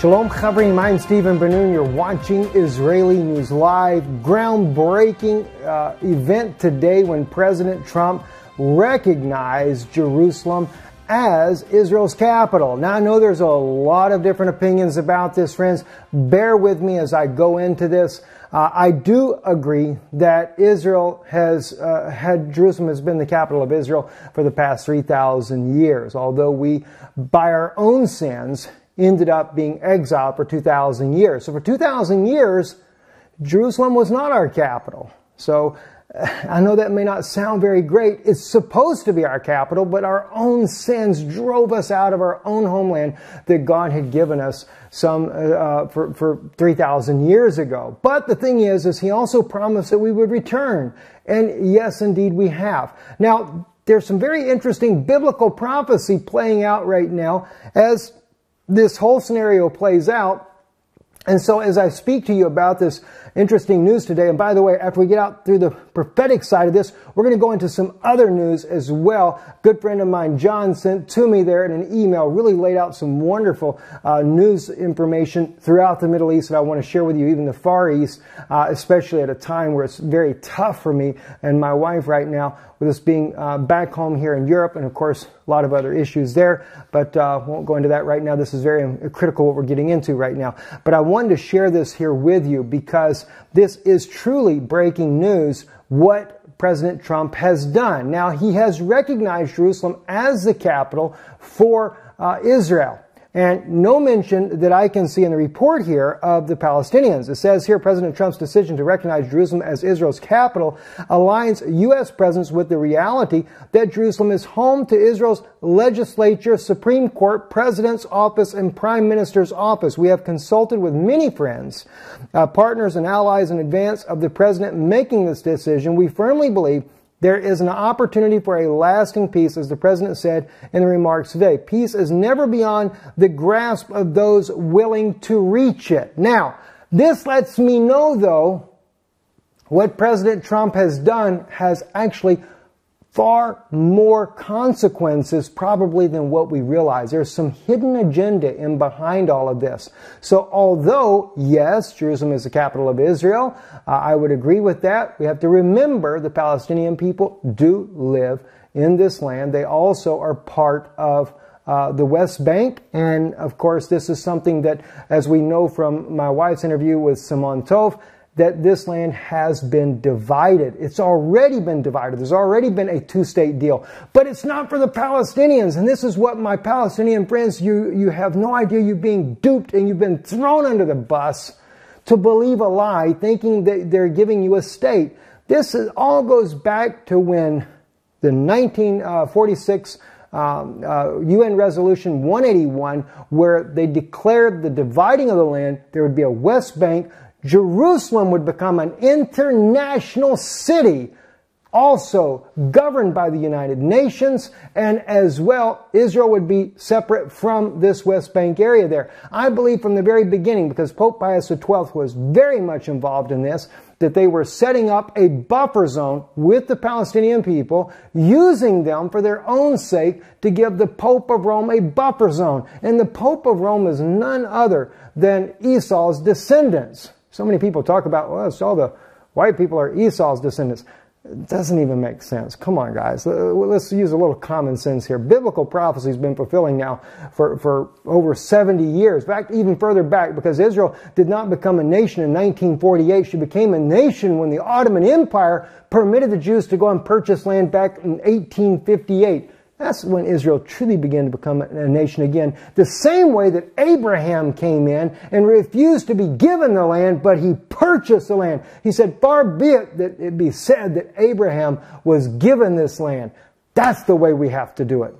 Shalom Chavrim, I'm Stephen Ben-Nun. You're watching Israeli News Live. Groundbreaking event today when President Trump recognized Jerusalem as Israel's capital. Now, I know there's a lot of different opinions about this, friends. Bear with me as I go into this. I do agree that Jerusalem has been the capital of Israel for the past 3,000 years, although we, by our own sins, ended up being exiled for 2,000 years. So for 2,000 years, Jerusalem was not our capital. So I know that may not sound very great. It's supposed to be our capital, but our own sins drove us out of our own homeland that God had given us for 3,000 years ago. But the thing is He also promised that we would return. And yes, indeed, we have. Now, there's some very interesting biblical prophecy playing out right now as this whole scenario plays out. And so as I speak to you about this interesting news today, and by the way, after we get out through the prophetic side of this, we're going to go into some other news as well. A good friend of mine, John, sent to me there in an email, really laid out some wonderful news information throughout the Middle East that I want to share with you, even the Far East, especially at a time where it's very tough for me and my wife right now, with us being back home here in Europe, and of course, a lot of other issues there, but won't go into that right now. This is very critical what we're getting into right now. But I wanted to share this here with you because this is truly breaking news, what President Trump has done. Now, he has recognized Jerusalem as the capital for Israel. And no mention that I can see in the report here of the Palestinians. It says here, President Trump's decision to recognize Jerusalem as Israel's capital aligns U.S. presence with the reality that Jerusalem is home to Israel's legislature, Supreme Court, President's office, and Prime Minister's office. We have consulted with many friends, partners, and allies in advance of the President making this decision. We firmly believe there is an opportunity for a lasting peace, as the President said in the remarks today. Peace is never beyond the grasp of those willing to reach it. Now, this lets me know, though, what President Trump has done has actually far more consequences probably than what we realize. There's some hidden agenda in behind all of this. So although, yes, Jerusalem is the capital of Israel, I would agree with that. We have to remember the Palestinian people do live in this land. They also are part of the West Bank. And of course, this is something that, as we know from my wife's interview with Simon Tov, that this land has been divided. It's already been divided. There's already been a two-state deal. But it's not for the Palestinians. And this is what my Palestinian friends, you have no idea you're being duped and you've been thrown under the bus to believe a lie, thinking that they're giving you a state. This all goes back to when the 1946 UN Resolution 181, where they declared the dividing of the land. There would be a West Bank. Jerusalem would become an international city, also governed by the United Nations, and as well, Israel would be separate from this West Bank area there. I believe from the very beginning, because Pope Pius XII was very much involved in this, that they were setting up a buffer zone with the Palestinian people, using them for their own sake to give the Pope of Rome a buffer zone. And the Pope of Rome is none other than Esau's descendants. So many people talk about, well, it's all the white people are Esau's descendants. It doesn't even make sense. Come on, guys. Let's use a little common sense here. Biblical prophecy has been fulfilling now for over 70 years. In fact, even further back, because Israel did not become a nation in 1948. She became a nation when the Ottoman Empire permitted the Jews to go and purchase land back in 1858. That's when Israel truly began to become a nation again. The same way that Abraham came in and refused to be given the land, but he purchased the land. He said, far be it that it be said that Abraham was given this land. That's the way we have to do it.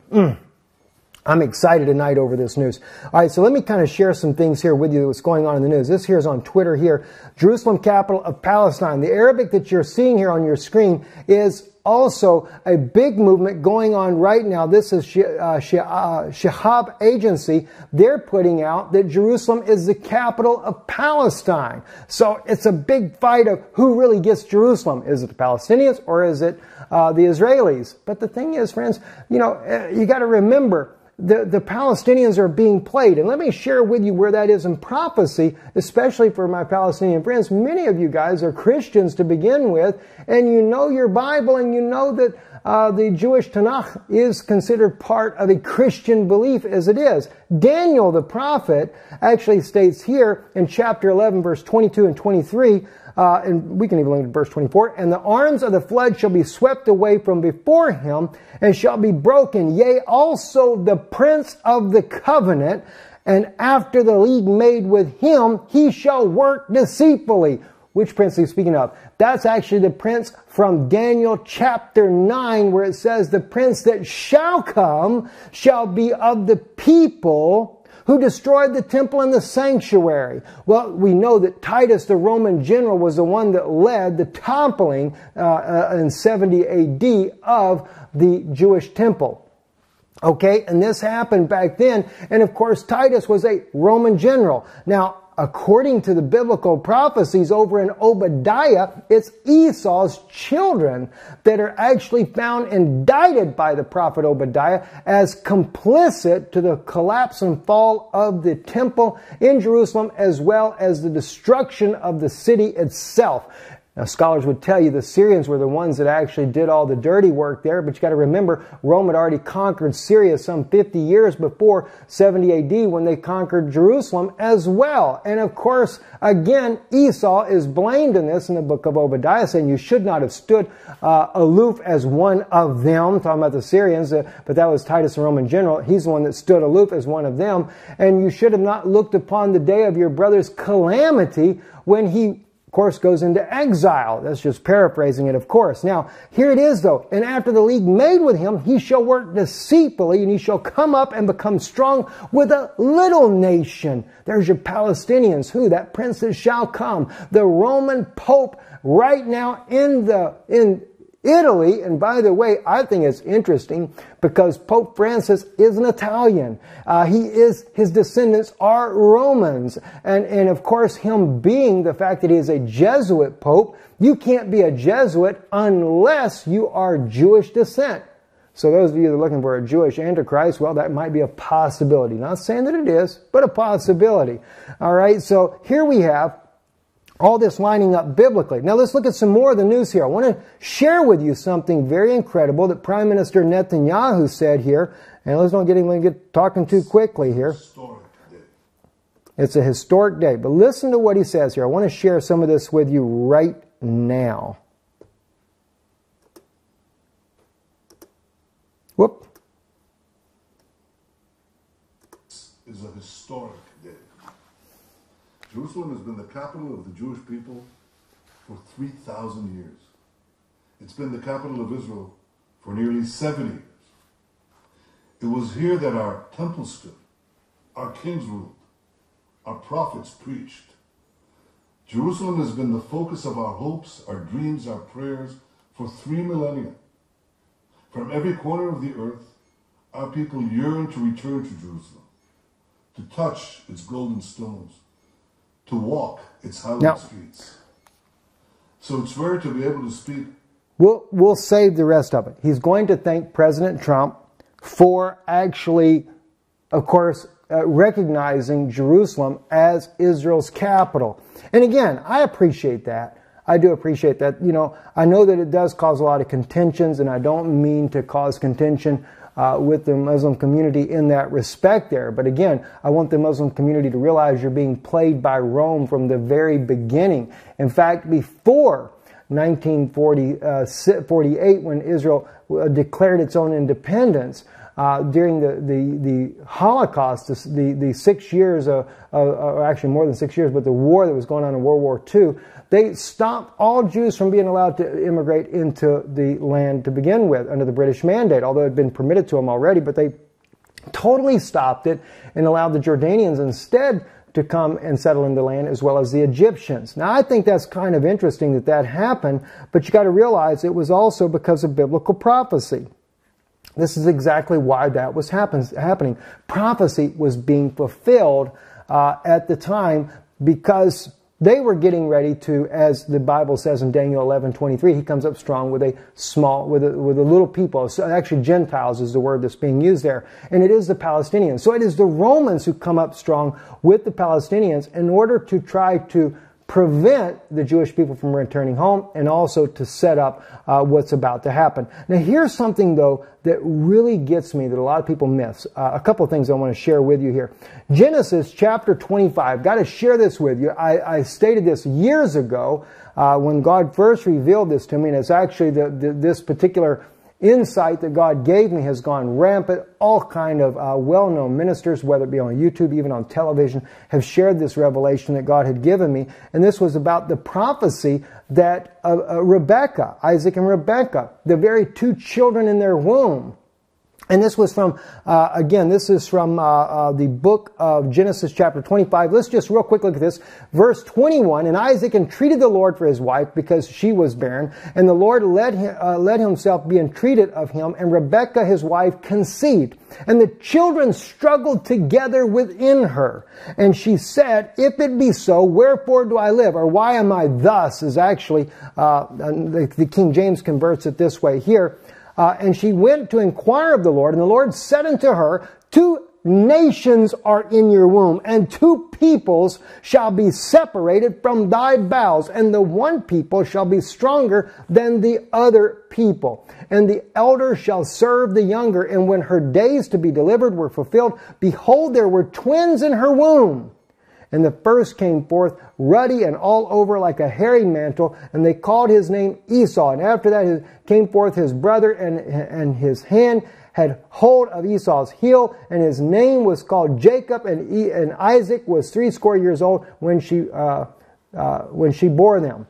I'm excited tonight over this news. All right, so let me kind of share some things here with you what's going on in the news. This here is on Twitter here. Jerusalem, capital of Palestine. The Arabic that you're seeing here on your screen is also a big movement going on right now. This is Shihab Agency. They're putting out that Jerusalem is the capital of Palestine. So it's a big fight of who really gets Jerusalem. Is it the Palestinians or is it the Israelis? But the thing is, friends, you got to remember, the Palestinians are being played. And let me share with you where that is in prophecy, especially for my Palestinian friends. Many of you guys are Christians to begin with, and you know your Bible, and you know that the Jewish Tanakh is considered part of a Christian belief as it is. Daniel the prophet actually states here in chapter 11, verse 22 and 23, and we can even look at verse 24, and the arms of the flood shall be swept away from before him, and shall be broken, yea, also the prince of the covenant, and after the league made with him, he shall work deceitfully. Which prince is he speaking of? That's actually the prince from Daniel chapter 9, where it says, the prince that shall come shall be of the people who destroyed the temple and the sanctuary. Well, we know that Titus, the Roman general, was the one that led the toppling in 70 AD of the Jewish temple. Okay, and this happened back then, and of course Titus was a Roman general. Now, according to the biblical prophecies over in Obadiah, it's Esau's children that are actually found indicted by the prophet Obadiah as complicit to the collapse and fall of the temple in Jerusalem, as well as the destruction of the city itself. Now, scholars would tell you the Syrians were the ones that actually did all the dirty work there, but you got to remember, Rome had already conquered Syria some 50 years before 70 AD when they conquered Jerusalem as well. And of course, again, Esau is blamed in this in the book of Obadiah, saying you should not have stood aloof as one of them, talking about the Syrians, but that was Titus, the Roman general. He's the one that stood aloof as one of them. And you should have not looked upon the day of your brother's calamity when he, of course, goes into exile. That's just paraphrasing it, of course. Now, here it is, though. And after the league made with him, he shall work deceitfully, and he shall come up and become strong with a little nation. There's your Palestinians. Who? That prince that shall come. The Roman Pope right now in Italy. And by the way, I think it's interesting because Pope Francis is an Italian. His descendants are Romans. And of course, him being the fact that he is a Jesuit Pope, you can't be a Jesuit unless you are Jewish descent. So those of you that are looking for a Jewish Antichrist, well, that might be a possibility. Not saying that it is, but a possibility. All right, so here we have all this lining up biblically. Now let's look at some more of the news here. I want to share with you something very incredible that Prime Minister Netanyahu said here. And let's not get talking too quickly here. It's a historic day. But listen to what he says here. I want to share some of this with you right now. Whoop. This is a historic day. Jerusalem has been the capital of the Jewish people for 3,000 years. It's been the capital of Israel for nearly 70 years. It was here that our temple stood, our kings ruled, our prophets preached. Jerusalem has been the focus of our hopes, our dreams, our prayers for 3 millennia. From every corner of the earth, our people yearn to return to Jerusalem, to touch its golden stones, to walk its hallowed streets. So it's rare to be able to speak. We'll save the rest of it. He's going to thank President Trump for actually, of course, recognizing Jerusalem as Israel's capital. And again, I appreciate that. I do appreciate that. You know, I know that it does cause a lot of contentions, and I don't mean to cause contention with the Muslim community in that respect there. But again, I want the Muslim community to realize you're being played by Rome from the very beginning. In fact, before 1948, when Israel declared its own independence, during the Holocaust, the 6 years, or actually more than 6 years, but the war that was going on in World War II, they stopped all Jews from being allowed to immigrate into the land to begin with under the British mandate, although it had been permitted to them already, but they totally stopped it and allowed the Jordanians instead to come and settle in the land, as well as the Egyptians. Now, I think that's kind of interesting that that happened, but you got to realize it was also because of biblical prophecy. This is exactly why that was happening. Prophecy was being fulfilled at the time, because they were getting ready to, as the Bible says in Daniel 11:23, he comes up strong with a little people. So actually, Gentiles is the word that's being used there. And it is the Palestinians. So it is the Romans who come up strong with the Palestinians in order to try to prevent the Jewish people from returning home, and also to set up what's about to happen. Now, here's something, though, that really gets me, that a lot of people miss. A couple of things I want to share with you here. Genesis chapter 25. Got to share this with you. I stated this years ago when God first revealed this to me, and it's actually this particular insight that God gave me has gone rampant. All kind of well-known ministers, whether it be on YouTube, even on television, have shared this revelation that God had given me. And this was about the prophecy that Rebekah, Isaac and Rebekah, the very two children in their womb. And this was from, again, this is from the book of Genesis chapter 25. Let's just real quick look at this. Verse 21, and Isaac entreated the Lord for his wife because she was barren. And the Lord let himself be entreated of him. And Rebekah, his wife, conceived. And the children struggled together within her. And she said, if it be so, wherefore do I live? Or why am I thus? Is actually, the King James converts it this way here. And she went to inquire of the Lord, and the Lord said unto her, 2 nations are in your womb, and 2 peoples shall be separated from thy bowels, and the one people shall be stronger than the other people. And the elder shall serve the younger, and when her days to be delivered were fulfilled, behold, there were twins in her womb. And the first came forth ruddy and all over like a hairy mantle, and they called his name Esau. And after that came forth his brother, and his hand had hold of Esau's heel, and his name was called Jacob. And Isaac was 80 years old when she bore them.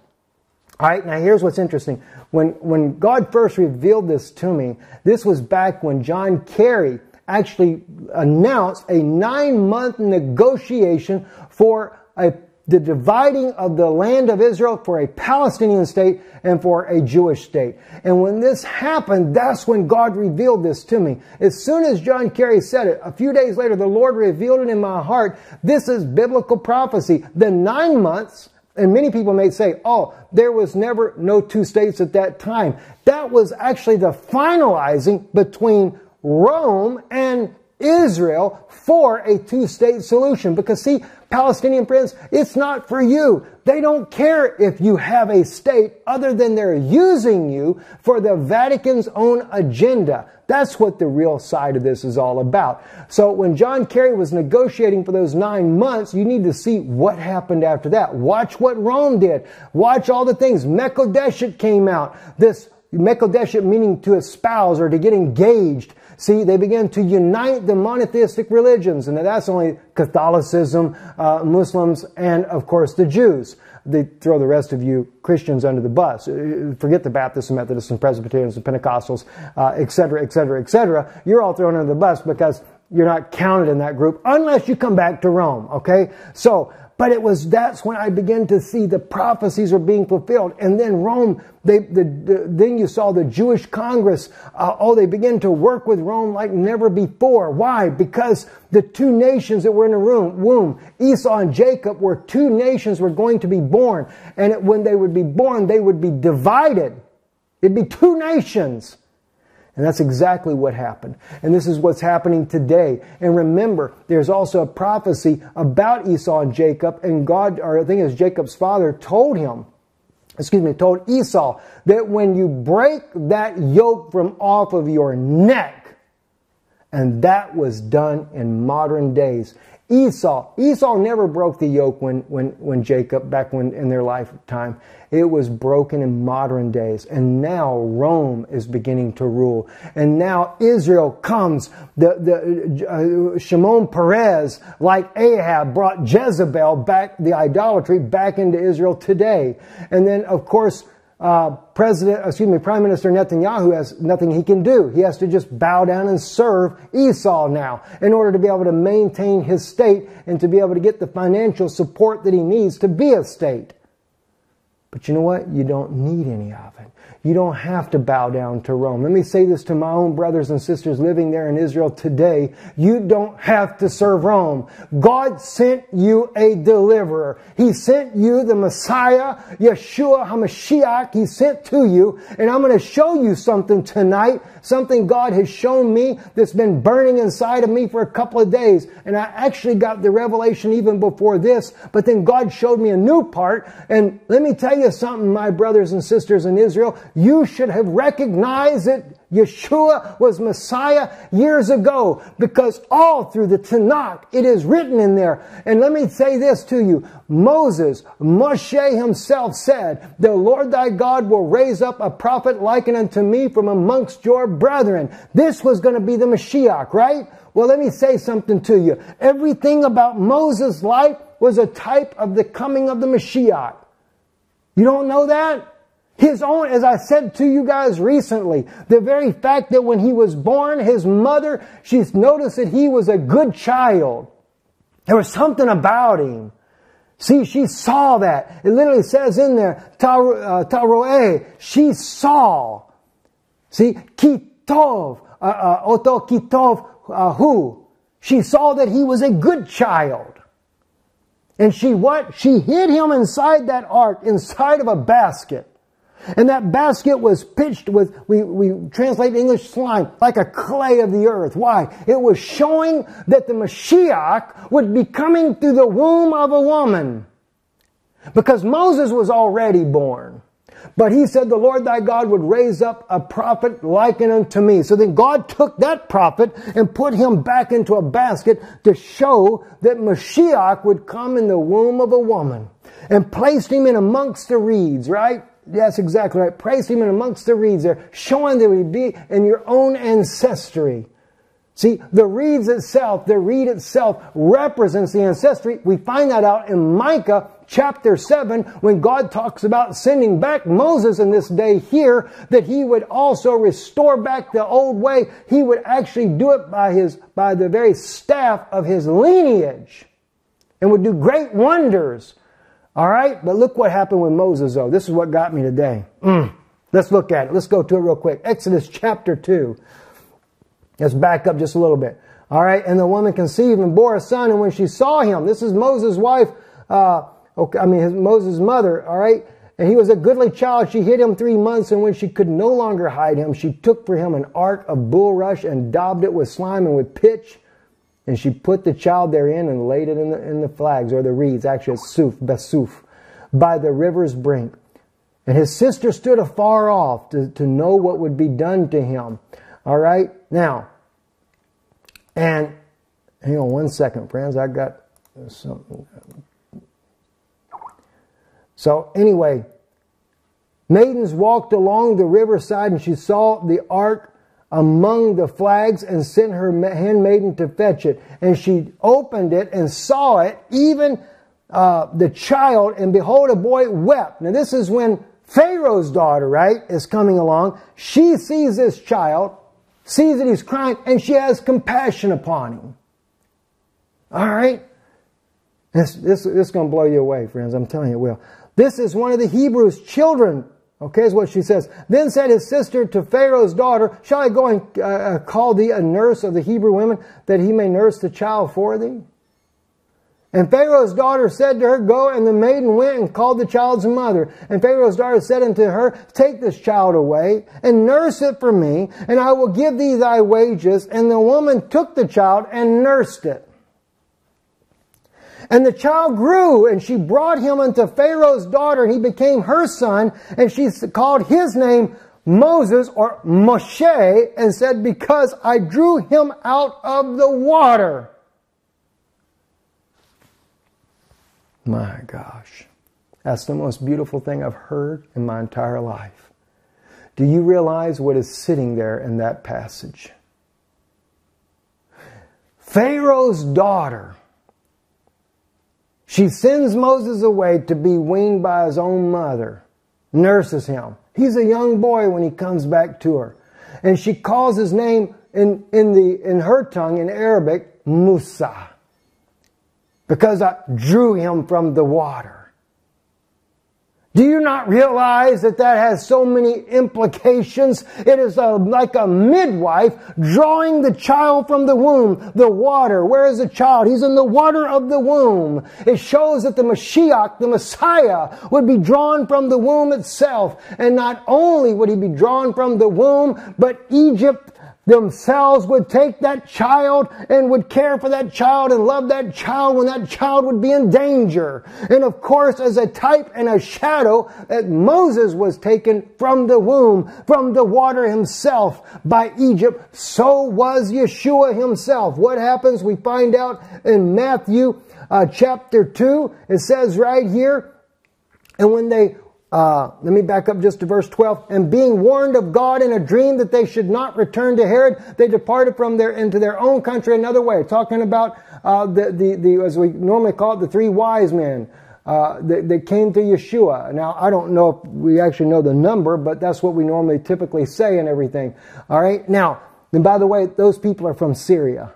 All right, now here's what's interesting. When God first revealed this to me, this was back when John Kerry actually announced a 9-month negotiation for the dividing of the land of Israel, for a Palestinian state and for a Jewish state. And when this happened, that's when God revealed this to me. As soon as John Kerry said it, a few days later, the Lord revealed it in my heart. This is biblical prophecy. The 9 months, and many people may say, oh, there was never no 2 states at that time. That was actually the finalizing between Rome and Israel for a 2-state solution. Because see, Palestinian friends, it's not for you. They don't care if you have a state, other than they're using you for the Vatican's own agenda. That's what the real side of this is all about. So when John Kerry was negotiating for those 9 months, you need to see what happened after that. Watch what Rome did. Watch all the things. Mekodeshet came out. This Mekodeshet meaning to espouse or to get engaged. See, they began to unite the monotheistic religions, and that's only Catholicism, Muslims, and of course the Jews. They throw the rest of you Christians under the bus. Forget the Baptists and Methodists and Presbyterians and Pentecostals, etc., etc., etc. You're all thrown under the bus because you're not counted in that group unless you come back to Rome, okay? So, but that's when I began to see the prophecies were being fulfilled. And then Rome, then you saw the Jewish Congress. They began to work with Rome like never before. Why? Because the 2 nations that were in the womb, Esau and Jacob, were 2 nations were going to be born. And when they would be born, they would be divided. It'd be 2 nations. And that's exactly what happened. And this is what's happening today. And remember, there's also a prophecy about Esau and Jacob. And God, or I think it was Jacob's father, told Esau that when you break that yoke from off of your neck, and that was done in modern days. Esau never broke the yoke when Jacob, back when in their lifetime. It was broken in modern days. And now Rome is beginning to rule. And now Israel comes. Shimon Peres, like Ahab, brought Jezebel back, the idolatry, back into Israel today. And then, of course, Prime Minister Netanyahu has nothing he can do. He has to just bow down and serve Esau now in order to be able to maintain his state and to be able to get the financial support that he needs to be a state. But you know what? You don't need any of it. You don't have to bow down to Rome. Let me say this to my own brothers and sisters living there in Israel today. You don't have to serve Rome. God sent you a deliverer. He sent you the Messiah, Yeshua HaMashiach. He sent to you. And I'm going to show you something tonight. Something God has shown me that's been burning inside of me for a couple of days. And I actually got the revelation even before this. But then God showed me a new part. And let me tell you something, my brothers and sisters in Israel. You should have recognized that Yeshua was Messiah years ago, because all through the Tanakh it is written in there. And let me say this to you. Moshe himself said, the Lord thy God will raise up a prophet like unto me from amongst your brethren. This was going to be the Mashiach, right? Well, let me say something to you. Everything about Moses' life was a type of the coming of the Mashiach. You don't know that? His own, as I said to you guys recently, the very fact that when he was born, his mother, she's noticed that he was a good child. There was something about him. See, she saw that. It literally says in there, Taroeh, she saw. See, Kitov, Oto Kitov, who? She saw that he was a good child. And she what? She hid him inside that ark, inside of a basket. And that basket was pitched with, we translate English slime, like a clay of the earth. Why? It was showing that the Mashiach would be coming through the womb of a woman. Because Moses was already born. But he said the Lord thy God would raise up a prophet like unto me. So then God took that prophet and put him back into a basket to show that Mashiach would come in the womb of a woman. And placed him in amongst the reeds, right? Yes, exactly right. Placed him in amongst the reeds there, showing that he would be in your own ancestry. See, the reed itself represents the ancestry. We find that out in Micah chapter 7 when God talks about sending back Moses in this day here, that he would also restore back the old way. He would actually do it by the very staff of his lineage and would do great wonders. All right, but look what happened with Moses, though. This is what got me today. Let's look at it. Let's go to it real quick. Exodus chapter 2. Let's back up just a little bit. All right, and the woman conceived and bore a son, and when she saw him, this is Moses' wife, Moses' mother, all right, and he was a goodly child. She hid him 3 months, and when she could no longer hide him, she took for him an ark of bulrush and daubed it with slime and with pitch. And she put the child therein and laid it in the flags, or the reeds, actually it's Besuf, by the river's brink. And his sister stood afar off to know what would be done to him. All right? Now, and hang on one second, friends. I got something. So anyway, maidens walked along the riverside, and she saw the ark among the flags and sent her handmaiden to fetch it. And she opened it and saw it, even the child, and behold, a boy wept. Now this is when Pharaoh's daughter, right, is coming along. She sees this child, sees that he's crying, and she has compassion upon him. All right? This is going to blow you away, friends. I'm telling you it will. This is one of the Hebrews' children. Okay, is what she says. Then said his sister to Pharaoh's daughter, shall I go and call thee a nurse of the Hebrew women, that he may nurse the child for thee? And Pharaoh's daughter said to her, go, and the maiden went and called the child's mother. And Pharaoh's daughter said unto her, take this child away, and nurse it for me, and I will give thee thy wages. And the woman took the child and nursed it. And the child grew, and she brought him unto Pharaoh's daughter, and he became her son, and she called his name Moses, or Moshe, and said, because I drew him out of the water. My gosh. That's the most beautiful thing I've heard in my entire life. Do you realize what is sitting there in that passage? Pharaoh's daughter. She sends Moses away to be weaned by his own mother. nurses him. He's a young boy when he comes back to her. And she calls his name in her tongue, in Arabic, Musa. Because I drew him from the water. Do you not realize that that has so many implications? It is like a midwife drawing the child from the womb. The water. Where is the child? He's in the water of the womb. It shows that the Mashiach, the Messiah, would be drawn from the womb itself. And not only would he be drawn from the womb, but Egypt themselves would take that child and would care for that child and love that child when that child would be in danger. And of course, as a type and a shadow, that Moses was taken from the womb, from the water himself by Egypt, so was Yeshua himself. What happens? We find out in Matthew chapter 2. It says right here, and when they let me back up just to verse 12. And being warned of God in a dream that they should not return to Herod, they departed from there into their own country another way. Talking about as we normally call it, the three wise men that came to Yeshua. Now, I don't know if we actually know the number, but that's what we normally typically say and everything. All right. Now, and by the way, those people are from Syria.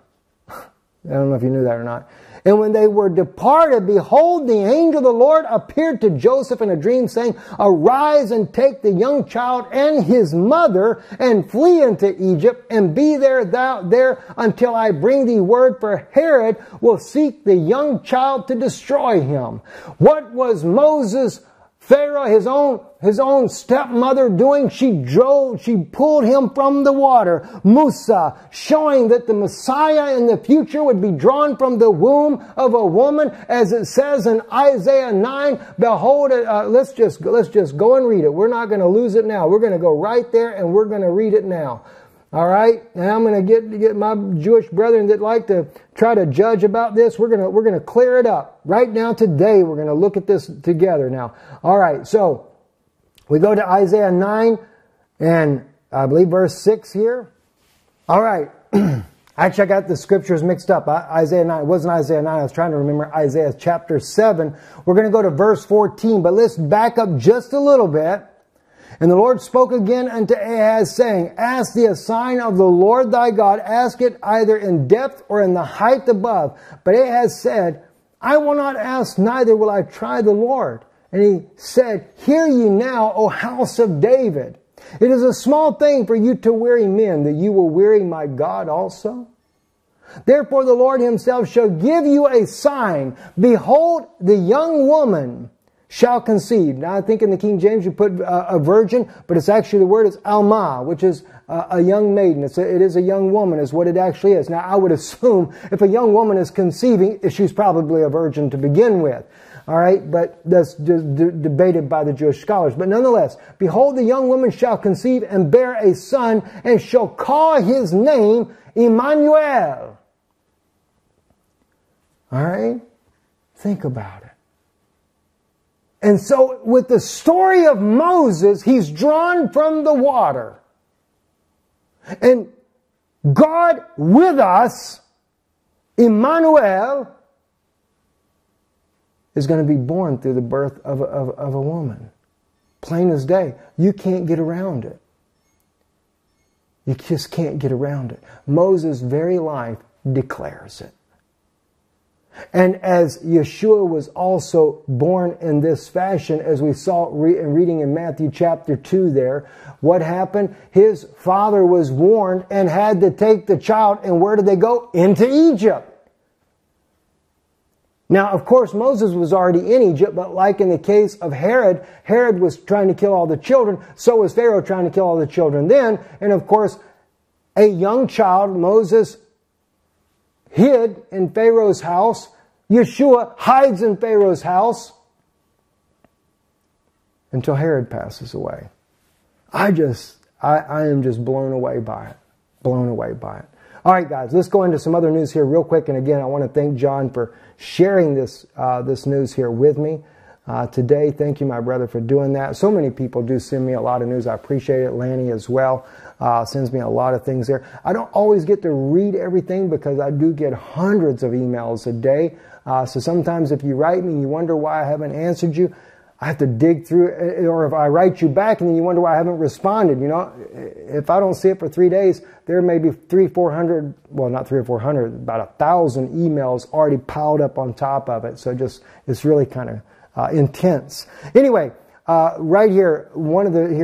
I don't know if you knew that or not. And when they were departed, behold, the angel of the Lord appeared to Joseph in a dream, saying, Arise and take the young child and his mother, and flee into Egypt, and be there until I bring thee word, for Herod will seek the young child to destroy him. What was Pharaoh, his own stepmother doing? She pulled him from the water. Musa, showing that the Messiah in the future would be drawn from the womb of a woman, as it says in Isaiah 9. Behold, let's just go and read it. We're not going to lose it now. We're going to go right there and we're going to read it now. All right, now I'm going to get my Jewish brethren that like to try to judge about this. We're going to clear it up right now today. We're going to look at this together now. All right, so we go to Isaiah 9 and I believe verse 6 here. All right, actually I got the scriptures mixed up. Isaiah 9, it wasn't Isaiah 9. I was trying to remember Isaiah chapter 7. We're going to go to verse 14, but let's back up just a little bit. And the Lord spoke again unto Ahaz, saying, Ask thee a sign of the Lord thy God, ask it either in depth or in the height above. But Ahaz said, I will not ask, neither will I try the Lord. And he said, Hear ye now, O house of David. It is a small thing for you to weary men, that you will weary my God also. Therefore the Lord himself shall give you a sign. Behold, the young woman shall conceive. Now I think in the King James you put a virgin, but it's actually the word is alma, which is a young maiden. It is a young woman is what it actually is. Now I would assume if a young woman is conceiving, she's probably a virgin to begin with. All right, but that's just debated by the Jewish scholars. But nonetheless, behold, the young woman shall conceive and bear a son, and shall call his name Emmanuel. All right, think about it. And so with the story of Moses, he's drawn from the water. And God with us, Emmanuel, is going to be born through the birth of a woman. Plain as day. You can't get around it. You just can't get around it. Moses' very life declares it. And as Yeshua was also born in this fashion, as we saw reading in Matthew chapter 2 there, what happened? His father was warned and had to take the child, and where did they go? Into Egypt. Now, of course, Moses was already in Egypt, but like in the case of Herod, Herod was trying to kill all the children, so was Pharaoh trying to kill all the children then, and of course, a young child, Moses, hid in Pharaoh's house. Yeshua hides in Pharaoh's house until Herod passes away. I am just blown away by it. Blown away by it. All right, guys, let's go into some other news here real quick. And again, I want to thank John for sharing this news here with me today. Thank you, my brother, for doing that. So many people do send me a lot of news. I appreciate it. Lanny as well sends me a lot of things there. I don't always get to read everything because I do get hundreds of emails a day. So sometimes if you write me and you wonder why I haven't answered you, I have to dig through it, or if I write you back and then you wonder why I haven't responded. You know, if I don't see it for 3 days, there may be 300-400, well, not 300 or 400, about 1,000 emails already piled up on top of it. So just, it's really kind of intense. Anyway, right here,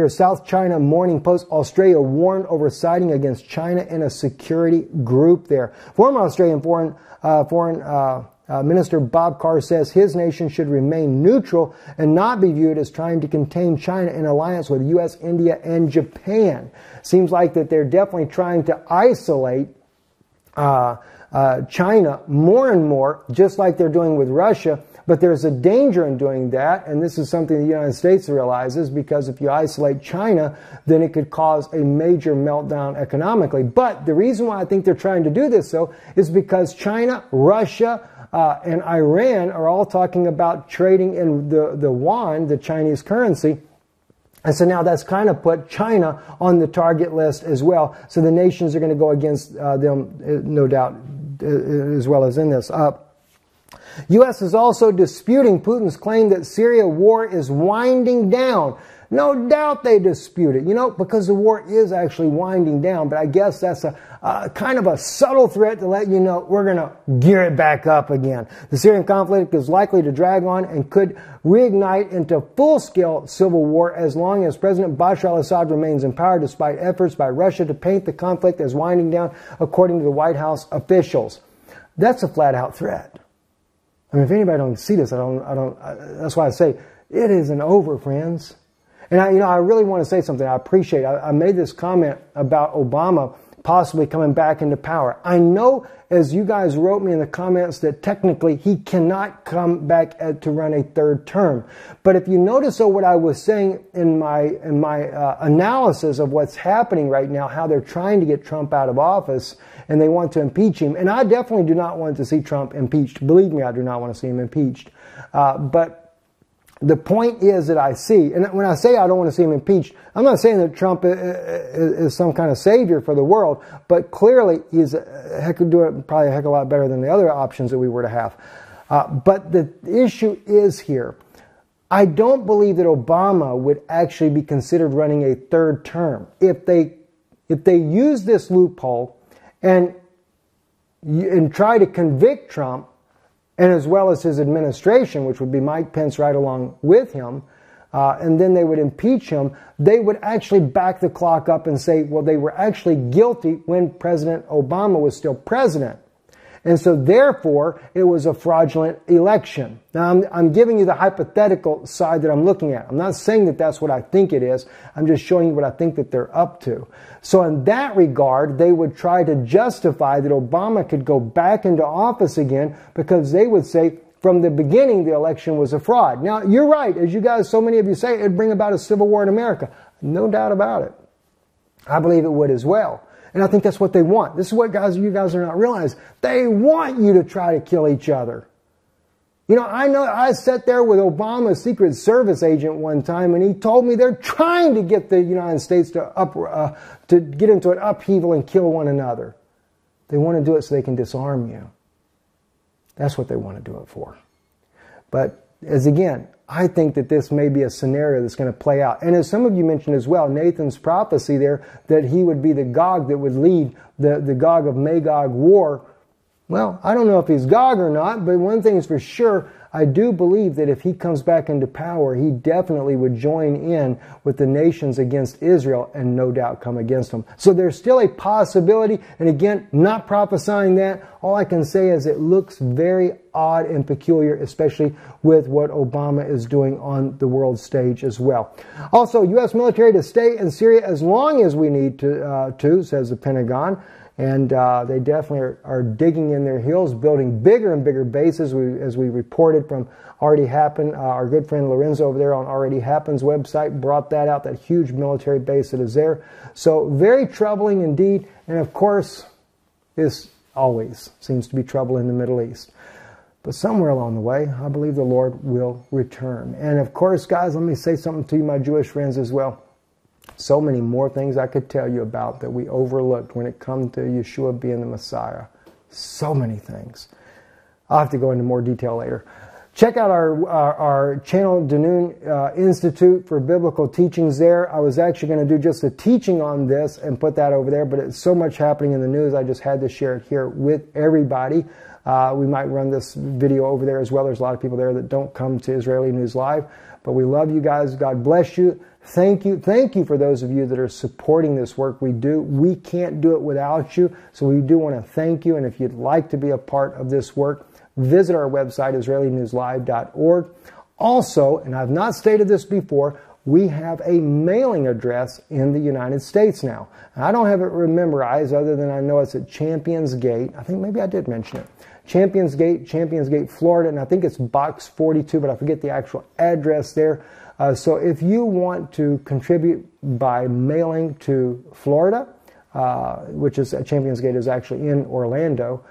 South China Morning Post, Australia warned over siding against China in a security group there. Former Australian Foreign Minister Bob Carr says his nation should remain neutral and not be viewed as trying to contain China in alliance with U.S., India, and Japan. Seems like that they're definitely trying to isolate China more and more, just like they're doing with Russia. But there's a danger in doing that, and this is something the United States realizes, because if you isolate China, then it could cause a major meltdown economically. But the reason why I think they're trying to do this, though, is because China, Russia, and Iran are all talking about trading in the yuan, the Chinese currency. And so now that's kind of put China on the target list as well. So the nations are going to go against them, no doubt, as well as in this. U.S. is also disputing Putin's claim that Syria war is winding down. No doubt they dispute it, you know, because the war is actually winding down. But I guess that's a kind of a subtle threat to let you know we're going to gear it back up again. The Syrian conflict is likely to drag on and could reignite into full-scale civil war as long as President Bashar al-Assad remains in power, despite efforts by Russia to paint the conflict as winding down, according to the White House officials. That's a flat-out threat. I mean, if anybody don't see this, that's why I say it isn't over, friends. And I really want to say something. I appreciate it. I made this comment about Obama possibly coming back into power. I know, as you guys wrote me in the comments, that technically he cannot come back to run a third term. But if you notice, what I was saying in my analysis of what's happening right now, how they're trying to get Trump out of office and they want to impeach him. And I definitely do not want to see Trump impeached. Believe me, I do not want to see him impeached. But the point is that I see, and when I say I don't want to see him impeached, I'm not saying that Trump is some kind of savior for the world, but clearly he's doing probably a heck of a lot better than the other options that we were to have. But the issue is here. I don't believe that Obama would actually be considered running a third term. If they use this loophole and try to convict Trump, and as well as his administration, which would be Mike Pence right along with him, and then they would impeach him, they would actually back the clock up and say, well, they were actually guilty when President Obama was still president. And so therefore, it was a fraudulent election. Now, I'm giving you the hypothetical side that I'm looking at. I'm not saying that that's what I think it is. I'm just showing you what I think that they're up to. So in that regard, they would try to justify that Obama could go back into office again, because they would say from the beginning the election was a fraud. Now, you're right. As you guys, so many of you say, it'd bring about a civil war in America. No doubt about it. I believe it would as well. And I think that's what they want. This is what you guys are not realizing. They want you to try to kill each other. You know I sat there with Obama's Secret Service agent one time, and he told me they're trying to get the United States to get into an upheaval and kill one another. They want to do it so they can disarm you. That's what they want to do it for. But again, I think that this may be a scenario that's going to play out. And as some of you mentioned as well, Nathan's prophecy there, that he would be the Gog that would lead the Gog of Magog war. Well, I don't know if he's Gog or not, but one thing is for sure, I do believe that if he comes back into power, he definitely would join in with the nations against Israel and no doubt come against them. So there's still a possibility, and again, not prophesying that. All I can say is it looks very odd and peculiar, especially with what Obama is doing on the world stage as well. Also, U.S. military to stay in Syria as long as we need to, says the Pentagon. And they definitely are digging in their heels, building bigger and bigger bases, as we reported from Already Happened. Our good friend Lorenzo over there on Already Happened's website brought that out, that huge military base that is there. So very troubling indeed. And of course, this always seems to be trouble in the Middle East. But somewhere along the way, I believe the Lord will return. And of course, guys, let me say something to you, my Jewish friends, as well. So many more things I could tell you about that we overlooked when it comes to Yeshua being the Messiah. So many things. I'll have to go into more detail later. Check out our channel, Danoon Institute for Biblical Teachings there. I was actually going to do just a teaching on this and put that over there, but it's so much happening in the news, I just had to share it here with everybody. We might run this video over there as well. There's a lot of people there that don't come to Israeli News Live, but we love you guys. God bless you. Thank you. Thank you for those of you that are supporting this work we do. We can't do it without you, so we do want to thank you. And if you'd like to be a part of this work, visit our website, IsraeliNewsLive.org. Also, and I've not stated this before, we have a mailing address in the United States now. I don't have it memorized other than I know it's at Champions Gate. I think maybe I did mention it. Champions Gate, Florida, and I think it's Box 42, but I forget the actual address there. So if you want to contribute by mailing to Florida, which is Champions Gate is actually in Orlando,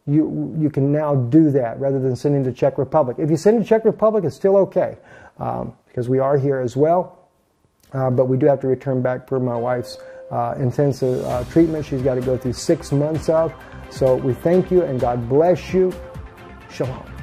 you can now do that rather than sending to Czech Republic. If you send to Czech Republic, it's still okay because we are here as well. But we do have to return back for my wife's intensive treatment she's got to go through 6 months of. So we thank you and God bless you. Shalom.